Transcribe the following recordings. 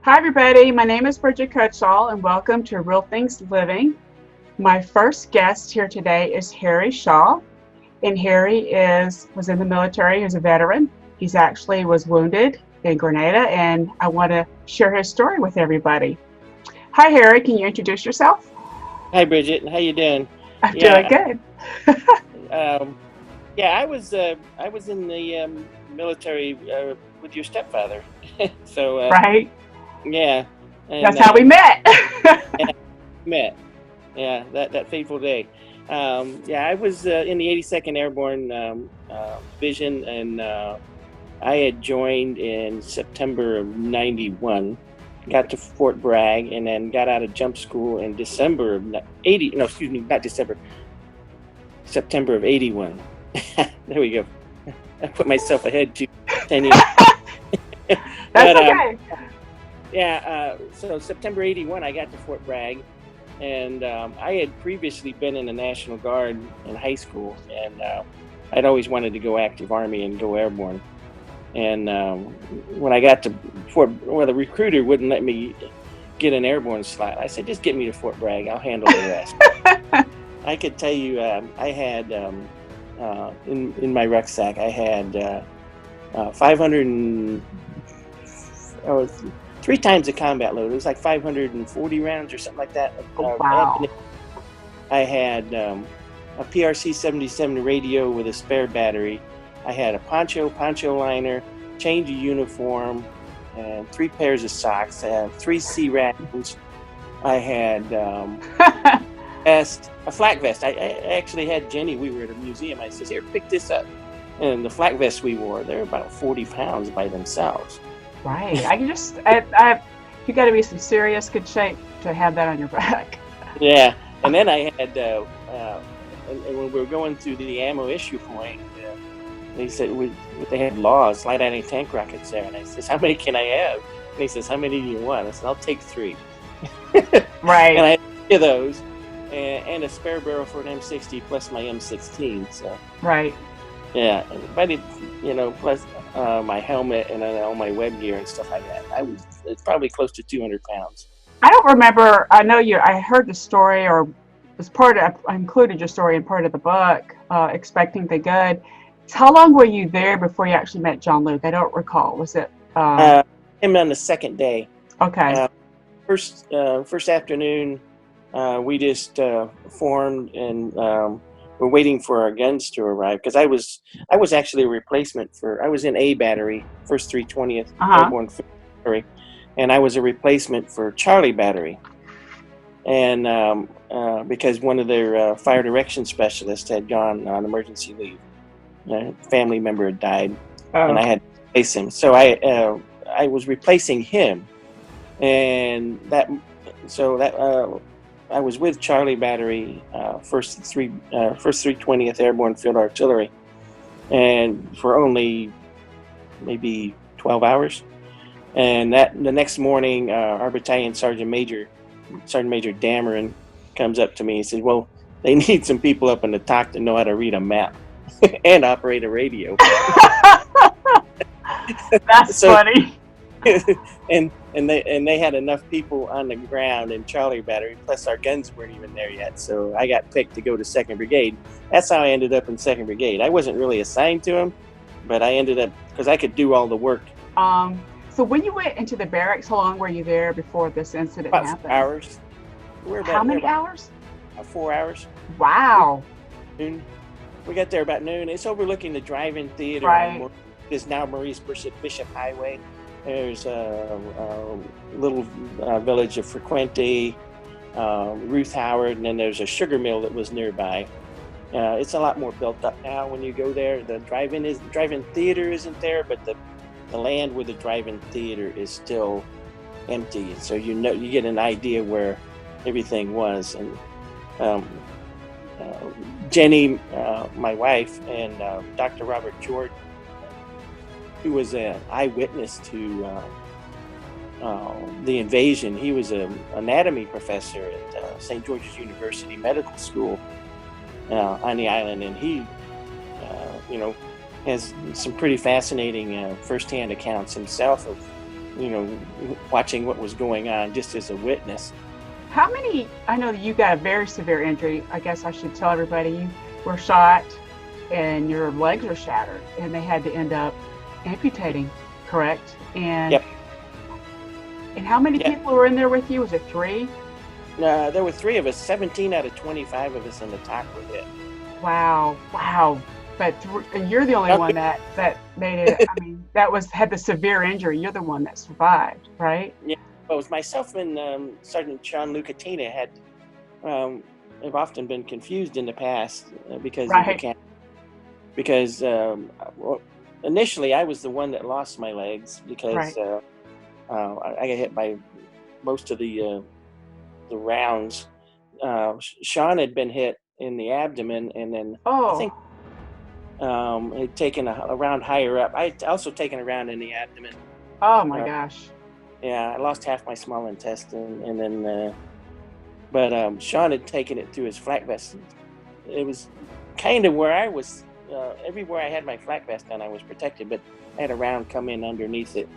Hi, everybody. My name is Bridget Cutsall, and welcome to Real Things Living. My first guest here today is Harry Shaw, and Harry was in the military. He's a veteran. He's actually was wounded in Grenada, and I want to share his story with everybody. Hi, Harry. Can you introduce yourself? Hi, Bridget. How you doing? I'm doing Yeah, good. um, yeah. I was in the military with your stepfather. So Right? yeah, and That's how we met. yeah, met. Yeah, that fateful day. Yeah, I was in the 82nd Airborne Division, and I had joined in September of '91. Got to Fort Bragg, and then got out of jump school in December of '80. No, excuse me, not December. September of '81. There we go. I put myself ahead to 10 years. That's But okay. yeah, so September '81, I got to Fort Bragg, and I had previously been in the National Guard in high school, and I'd always wanted to go active Army and go airborne. And when I got to well, the recruiter wouldn't let me get an airborne slot. I said, just get me to Fort Bragg. I'll handle the rest. I could tell you, I had in my rucksack, I had 500 oh, three times the combat load. It was like 540 rounds or something like that. Oh, wow. I had a PRC 77 radio with a spare battery. I had a poncho liner, change of uniform, and three pairs of socks. I had three C rations. I had vest, a flak vest. I actually had Jenny. We were at a museum. I said, "Here, pick this up." And the flak vests we wore, they're about 40 pounds by themselves. Right. You got to be some serious good shape to have that on your back. Yeah. And then I had, and when we were going through the ammo issue point, they said they had laws, light anti-tank rockets there. And I says, "How many can I have?" And he says, "How many do you want?" I said, "I'll take three." And Right. I had three of those, and a spare barrel for an M60 plus my M16. So Right. yeah, but plus my helmet and then all my web gear and stuff like that. It's probably close to 200 pounds. I don't remember. I know you. I heard the story, or was part of. I included your story in part of the book. Expecting the good. How long were you there before you actually met John Luke? I don't recall. Was it? Uh, I'm on the second day. Okay. Uh, first afternoon, we just formed, and we're waiting for our guns to arrive because I was actually a replacement for. I was in A Battery, First 320th Uh huh. Airborne Battery, and I was a replacement for Charlie Battery. And because one of their fire direction specialists had gone on emergency leave, a family member had died, and I Oh. had to replace him. So I was replacing him, and that I was with Charlie Battery, first 320th Airborne Field Artillery, and for only maybe 12 hours. And that the next morning, our battalion Sergeant Major Dameron comes up to me and says, "Well, they need some people up in the TOC to know how to read a map and operate a radio." That's So funny. and they had enough people on the ground in Charlie Battery, plus our guns weren't even there yet. So I got picked to go to Second Brigade. That's how I ended up in Second Brigade. I wasn't really assigned to them, but I ended up because I could do all the work. Um. So when you went into the barracks, how long were you there before this incident About four happened? hours. We're How about there many about hours? 4 hours. We Wow. noon. We got there about noon. It's overlooking the drive-in theater on Right. is now Maurice Bishop Highway. There's a little village of Frequente, Ruth Howard, and then there's a sugar mill that was nearby. It's a lot more built up now. When you go there, the drive-in theater isn't there, but the land with the drive-in theater is still empty. So you get an idea where everything was. And um, uh, Jenny, my wife, and Dr. Robert Jordan, who was an eyewitness to the invasion. He was an anatomy professor at St. George's University Medical School on the island, and he, you know, has some pretty fascinating firsthand accounts himself of watching what was going on just as a witness. How many, I know that you got a very severe injury. I guess I should tell everybody you were shot and your legs were shattered and they had to end up amputating, correct? And Yep. and how many Yep. people were in there with you? Was it 3? There were 3 of us. 17 out of 25 of us in the TOC were hit. Wow, wow. But and you're the only one that made it. I mean, had the severe injury. You're the one that survived, right? Yeah. Well, it was myself and Sergeant John Lucatina have often been confused in the past because of the camp. Because initially I was the one that lost my legs because I got hit by most of the rounds. Sean had been hit in the abdomen, and then I think had taken a round higher up. I had also taken a round in the abdomen. Oh my gosh. Yeah, I lost half my small intestine, and then but Sean had taken it through his flak vest. It was kind of where I was. Everywhere I had my flak vest on, I was protected, but I had a round come in underneath it.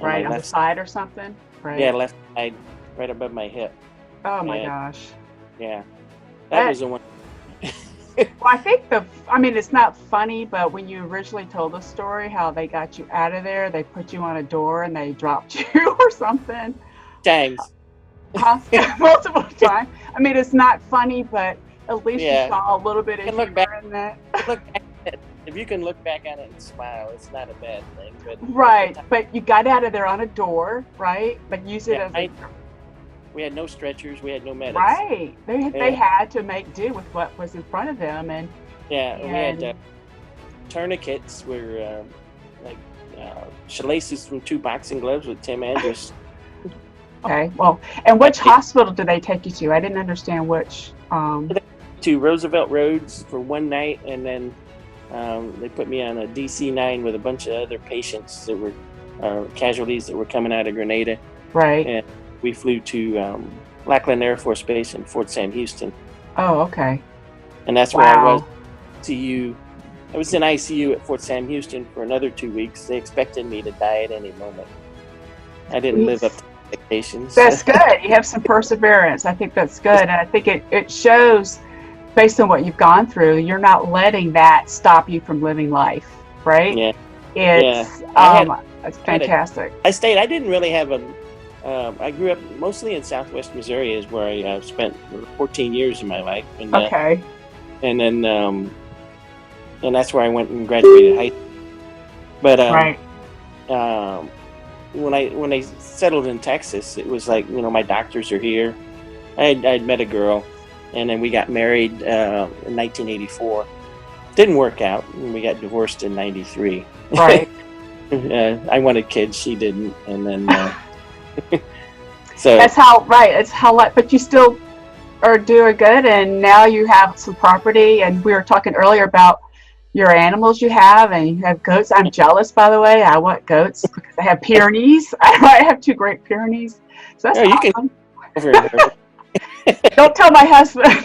Right, on the side or something? Right. Yeah, left side, right above my hip. Oh my gosh. Yeah, that was the one. Well, I think it's not funny, but when you originally told the story, how they got you out of there, they put you on a door and they dropped you or something. Times. Multiple times. I mean, it's not funny, but at least you saw a little bit of humor in that. If you can look back on it and smile, it's not a bad thing. But right, but you got out of there on a door, right? But use it as we had no stretchers, we had no medics. Right, they had to make do with what was in front of them, and we had tourniquets were shoelaces from 2 boxing gloves with Tim Andrews. Okay, well, and which hospital did they take you to? I didn't understand which. To Roosevelt Roads for one night, and then they put me on a DC-9 with a bunch of other patients that were casualties that were coming out of Grenada. Right. And we flew to Lackland Air Force Base in Fort Sam Houston. Oh, okay. And that's where I was. I was in ICU at Fort Sam Houston for another 2 weeks. They expected me to die at any moment. I didn't live up to expectations. That's good. You have some perseverance. I think that's good. And I think it shows, based on what you've gone through, you're not letting that stop you from living life, right? Yeah. It's fantastic. I didn't really have I grew up mostly in Southwest Missouri, is where I spent 14 years of my life. And, okay. And then, and that's where I went and graduated high school. But when I settled in Texas, it was like, my doctors are here. I'd met a girl, and then we got married in 1984. Didn't work out, and we got divorced in 93. Right. I wanted kids, she didn't, and then so that's how but you still are doing good, and now you have some property, and we were talking earlier about your animals you have, and you have goats. I'm jealous, by the way. I want goats because I have Pyrenees. I have 2 Great Pyrenees. So that's awesome. Don't tell my husband.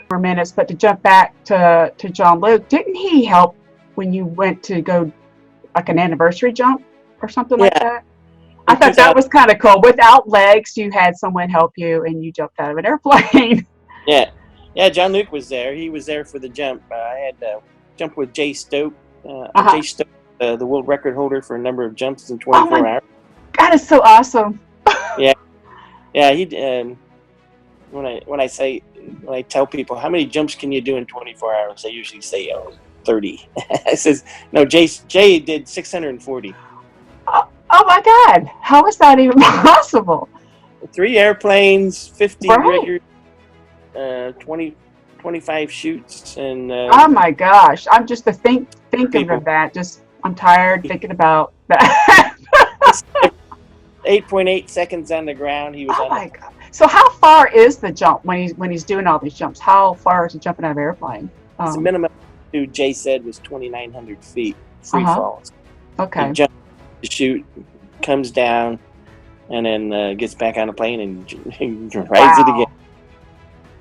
For minutes, but to jump back to John Luke, didn't he help when you went to go like an anniversary jump or something like that? I thought that was kind of cool. Without legs, you had someone help you, and you jumped out of an airplane. Yeah. John Luke was there. He was there for the jump. I had jumped with Jay Stoke. Jay Stoke, the world record holder for a number of jumps in 24 hours. That is so awesome. Yeah. He. When I tell people how many jumps can you do in 24 hours, they usually say 30. I says no. Jay did 640. Oh my God! How is that even possible? 3 airplanes, 50 right. riggers, 25 shoots, and oh my gosh! I'm just thinking of that. I'm tired thinking about that. 8.8 seconds on the ground. He was. Oh my God! So how far is the jump when he's doing all these jumps? How far is he jumping out of an airplane? The minimum, Jay said, was 2,900 feet free falls. Okay. He jumps to shoot, comes down, and then gets back on the plane and rides it again.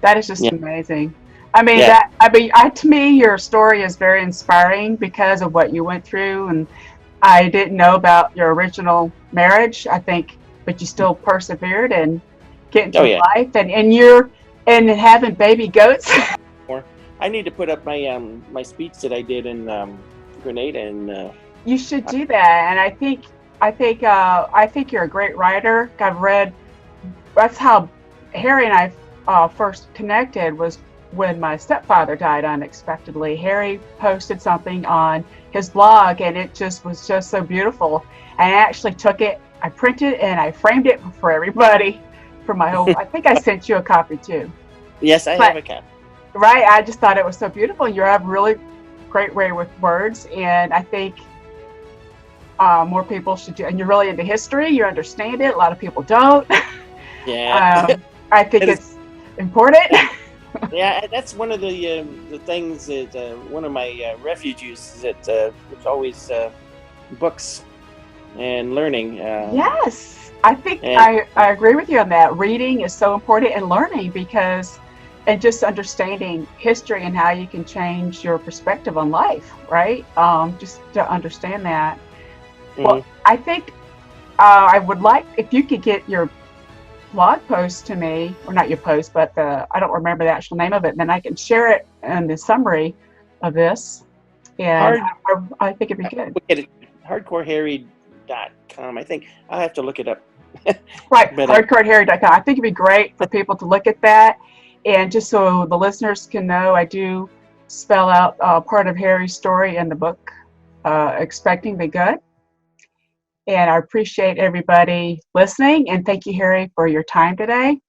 That is just amazing. I mean, to me, your story is very inspiring because of what you went through, and I didn't know about your original marriage, I think, but you still persevered and getting Oh through yeah. life, and having baby goats. Or I need to put up my speech that I did in Grenada, and You should do that, and I think you're a great writer. I've read. That's how Harry and I first connected, was when my stepfather died unexpectedly. Harry posted something on his blog, and it just was just so beautiful. And I actually took it, I printed it, and I framed it for everybody for my whole. I think I sent you a copy too. yes, I have But a cat. right, I just thought it was so beautiful. You have really great way with words, and I think more people should do. And you're really into history. You understand it. A lot of people don't. Yeah, I think it is. it's important. Yeah, that's one of the things that one of my refuges is that it's always books and learning. Yes, I think And I agree with you on that. Reading is so important, and learning, and just understanding history and how you can change your perspective on life, right? Just to understand that. Well, mhm. I think I would like if you could get your blog post to me, or not your post, but I don't remember the actual name of it, and then I can share it in the summary of this. And hard I think it'd be good. look at it, hardcoreharry.com. I think I'll have to look it up. Right, But hardcoreharry.com. I think it'd be great for people to look at that. And just so the listeners can know, I do spell out part of Harry's story in the book, Expecting the Good. And I appreciate everybody listening. And thank you, Harry, for your time today.